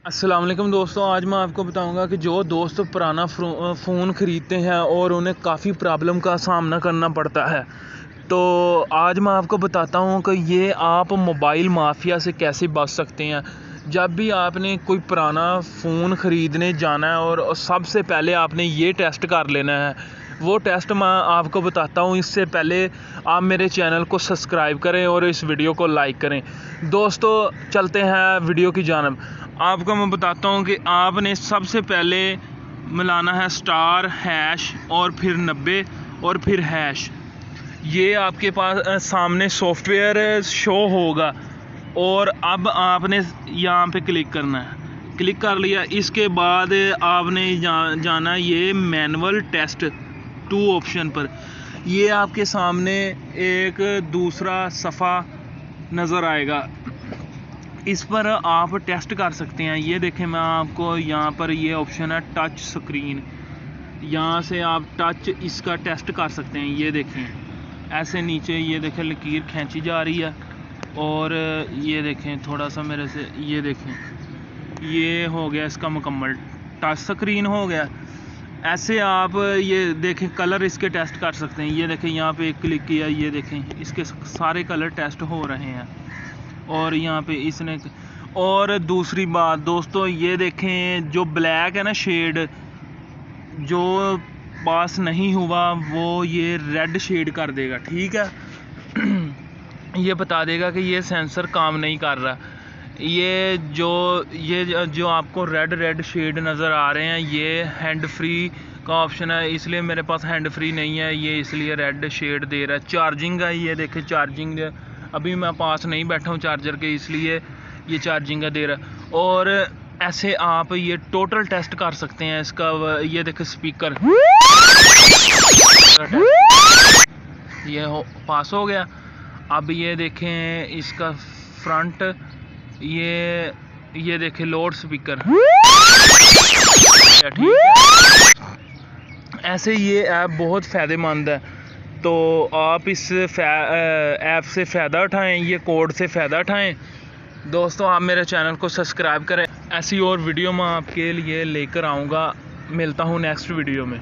अस्सलाम वालेकुम दोस्तों, आज मैं आपको बताऊंगा कि जो दोस्त पुराना फ़ोन ख़रीदते हैं और उन्हें काफ़ी प्रॉब्लम का सामना करना पड़ता है, तो आज मैं आपको बताता हूं कि ये आप मोबाइल माफिया से कैसे बच सकते हैं। जब भी आपने कोई पुराना फ़ोन ख़रीदने जाना है और सबसे पहले आपने ये टेस्ट कर लेना है, वो टेस्ट मैं आपको बताता हूँ। इससे पहले आप मेरे चैनल को सब्सक्राइब करें और इस वीडियो को लाइक करें। दोस्तों चलते हैं वीडियो की जानब। आपको मैं बताता हूँ कि आपने सबसे पहले मिलाना है स्टार हैश और फिर 90 और फिर हैश। ये आपके पास सामने सॉफ्टवेयर शो होगा और अब आपने यहाँ पे क्लिक करना है। क्लिक कर लिया, इसके बाद आपने जाना ये मैनुअल टेस्ट 2 ऑप्शन पर। ये आपके सामने एक दूसरा सफ़ा नज़र आएगा, इस पर आप टेस्ट कर सकते हैं। ये देखें, मैं आपको यहाँ पर ये ऑप्शन है टच स्क्रीन, यहाँ से आप टच इसका टेस्ट कर सकते हैं। ये देखें, ऐसे नीचे ये देखें लकीर खींची जा रही है और ये देखें थोड़ा सा मेरे से, ये देखें ये हो गया इसका मुकम्मल टच स्क्रीन हो गया। ऐसे आप ये देखें कलर इसके टेस्ट कर सकते हैं। ये देखें यहाँ पे क्लिक किया, ये देखें इसके सारे कलर टेस्ट हो रहे हैं और यहाँ पे इसने। और दूसरी बात दोस्तों, ये देखें जो ब्लैक है ना शेड, जो पास नहीं हुआ वो ये रेड शेड कर देगा, ठीक है। ये बता देगा कि ये सेंसर काम नहीं कर रहा। ये जो आपको रेड शेड नज़र आ रहे हैं, ये हैंड फ्री का ऑप्शन है, इसलिए मेरे पास हैंड फ्री नहीं है, ये इसलिए रेड शेड दे रहा है। चार्जिंग है, ये देखें चार्जिंग, अभी मैं पास नहीं बैठा हूँ चार्जर के, इसलिए ये चार्जिंग का दे रहा है। और ऐसे आप ये टोटल टेस्ट कर सकते हैं इसका। ये देखें स्पीकर, ये पास हो गया। अब ये देखें इसका फ्रंट, ये देखें लाउड स्पीकर, ठीक है। ऐसे ये ऐप बहुत फ़ायदेमंद है, तो आप इस ऐप से फ़ायदा उठाएं, ये कोड से फ़ायदा उठाएं। दोस्तों आप मेरे चैनल को सब्सक्राइब करें, ऐसी और वीडियो मैं आपके लिए लेकर आऊँगा। मिलता हूँ नेक्स्ट वीडियो में।